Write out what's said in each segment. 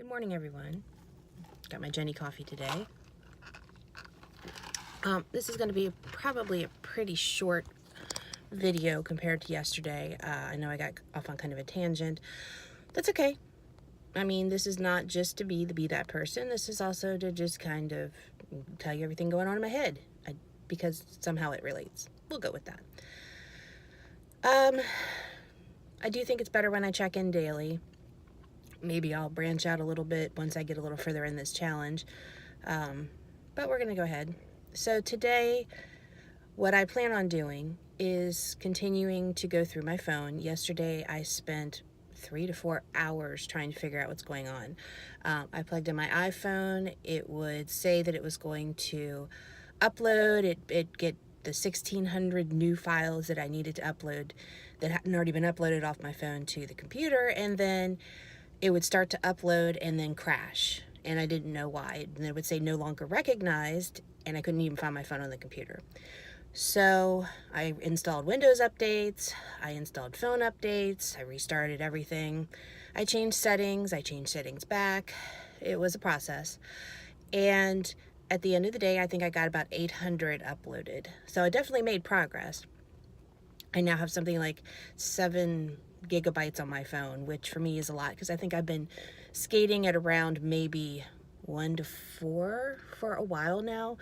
Good morning, everyone. Got my Jenny coffee today. This is going to be probably a pretty short video compared to yesterday. I know I got off on kind of a tangent. That's okay. I mean, this is not just to be that person. This is also to just kind of tell you everything going on in my head, because somehow it relates. We'll go with that. I do think it's better when I check in daily. Maybe I'll branch out a little bit once I get a little further in this challenge. But we're going to go ahead. So today, what I plan on doing is continuing to go through my phone. Yesterday, I spent 3 to 4 hours trying to figure out what's going on. I plugged in my iPhone. It would say that it was going to upload. It get the 1,600 new files that I needed to upload that hadn't already been uploaded off my phone to the computer, and then it would start to upload and then crash, and I didn't know why. And it would say no longer recognized, and I couldn't even find my phone on the computer. So I installed Windows updates, I installed phone updates, I restarted everything. I changed settings back. It was a process. And at the end of the day, I think I got about 800 uploaded. So I definitely made progress. I now have something like 7 gigabytes on my phone, which for me is a lot because I think I've been skating at around maybe 1 to 4 for a while now,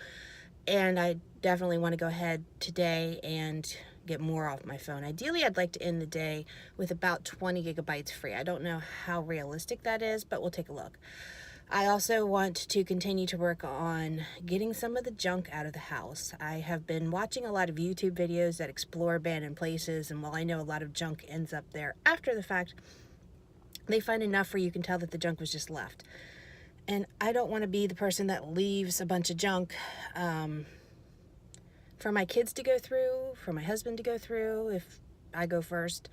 and I definitely want to go ahead today and get more off my phone. Ideally, I'd like to end the day with about 20 gigabytes free. I don't know how realistic that is, but we'll take a look. I also want to continue to work on getting some of the junk out of the house. I have been watching a lot of YouTube videos that explore abandoned places, and while I know a lot of junk ends up there after the fact, they find enough where you can tell that the junk was just left. And I don't want to be the person that leaves a bunch of junk for my kids to go through, for my husband to go through if I go first,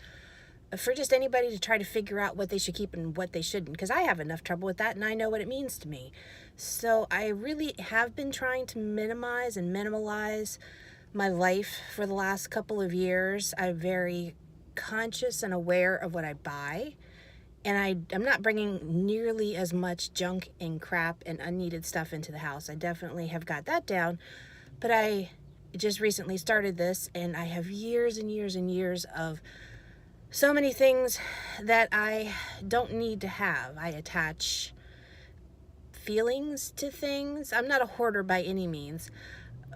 for just anybody to try to figure out what they should keep and what they shouldn't, because I have enough trouble with that and I know what it means to me. So I really have been trying to minimize and minimalize my life for the last couple of years. I'm very conscious and aware of what I buy, and I'm not bringing nearly as much junk and crap and unneeded stuff into the house. I definitely have got that down, but I just recently started this, and I have years and years and years of so many things that I don't need to have. I attach feelings to things. I'm not a hoarder by any means,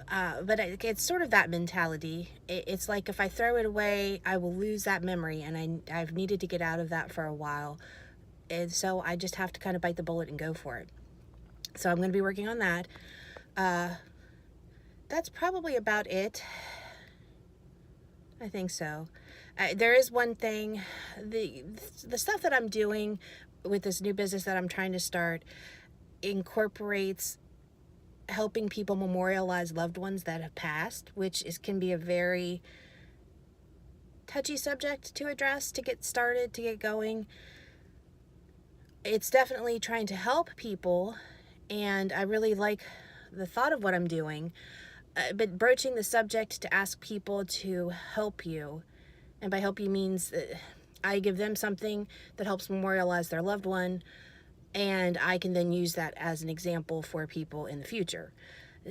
but it's sort of that mentality. It's like if I throw it away, I will lose that memory, and I've needed to get out of that for a while. And so I just have to kind of bite the bullet and go for it. So I'm going to be working on that. That's probably about it. I think so. There is one thing, the stuff that I'm doing with this new business that I'm trying to start incorporates helping people memorialize loved ones that have passed, which can be a very touchy subject to address, to get started, to get going. It's definitely trying to help people, and I really like the thought of what I'm doing, but broaching the subject to ask people to help you. And by help you means I give them something that helps memorialize their loved one, and I can then use that as an example for people in the future.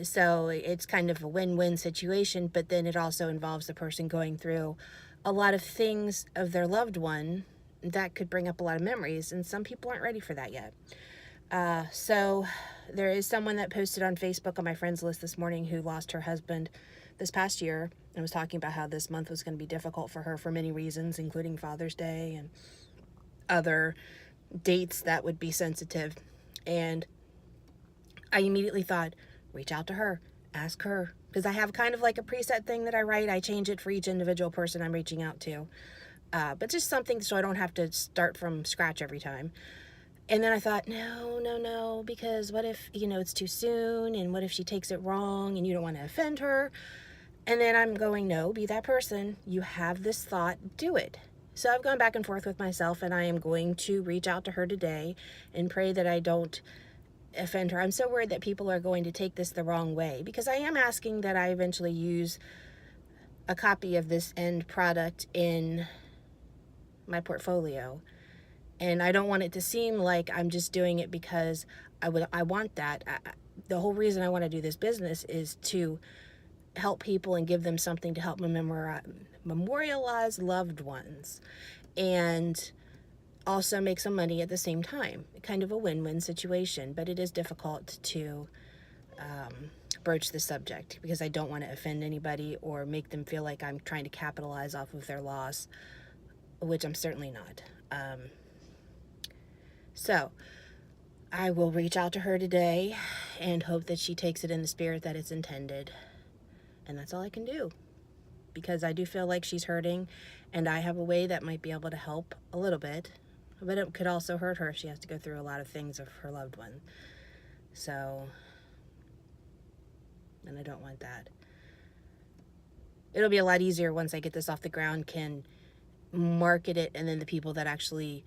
So it's kind of a win-win situation, but then it also involves the person going through a lot of things of their loved one that could bring up a lot of memories, and some people aren't ready for that yet. So there is someone that posted on Facebook on my friends list this morning who lost her husband this past year and was talking about how this month was going to be difficult for her for many reasons, including Father's Day and other dates that would be sensitive. And I immediately thought, reach out to her, ask her, because I have kind of like a preset thing that I write. I change it for each individual person I'm reaching out to, but just something so I don't have to start from scratch every time. And then I thought, no, because what if, it's too soon, and what if she takes it wrong and you don't want to offend her? And then I'm going, no, be that person. You have this thought, do it. So I've gone back and forth with myself, and I am going to reach out to her today and pray that I don't offend her. I'm so worried that people are going to take this the wrong way, because I am asking that I eventually use a copy of this end product in my portfolio. And I don't want it to seem like I'm just doing it because I want that. The whole reason I want to do this business is to help people and give them something to help memorialize loved ones, and also make some money at the same time. Kind of a win-win situation, but it is difficult to broach the subject because I don't want to offend anybody or make them feel like I'm trying to capitalize off of their loss, which I'm certainly not. So I will reach out to her today and hope that she takes it in the spirit that it's intended. And that's all I can do, because I do feel like she's hurting, and I have a way that might be able to help a little bit, but it could also hurt her if she has to go through a lot of things of her loved one. So, and I don't want that. It'll be a lot easier once I get this off the ground, can market it, and then the people that actually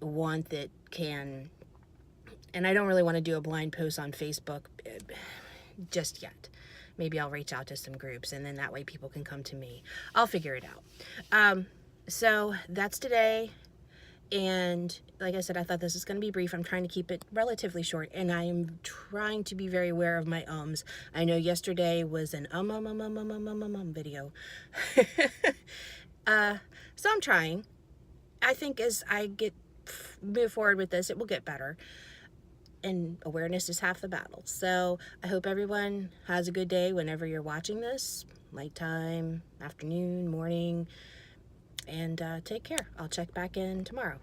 want it can. And I don't really want to do a blind post on Facebook just yet. Maybe I'll reach out to some groups, and then that way people can come to me. I'll figure it out. So that's today. And like I said, I thought this was going to be brief. I'm trying to keep it relatively short, and I am trying to be very aware of my ums. I know yesterday was an video. So I'm trying. I think as I move forward with this, it will get better. And awareness is half the battle. So I hope everyone has a good day whenever you're watching this. Nighttime, afternoon, morning. And take care. I'll check back in tomorrow.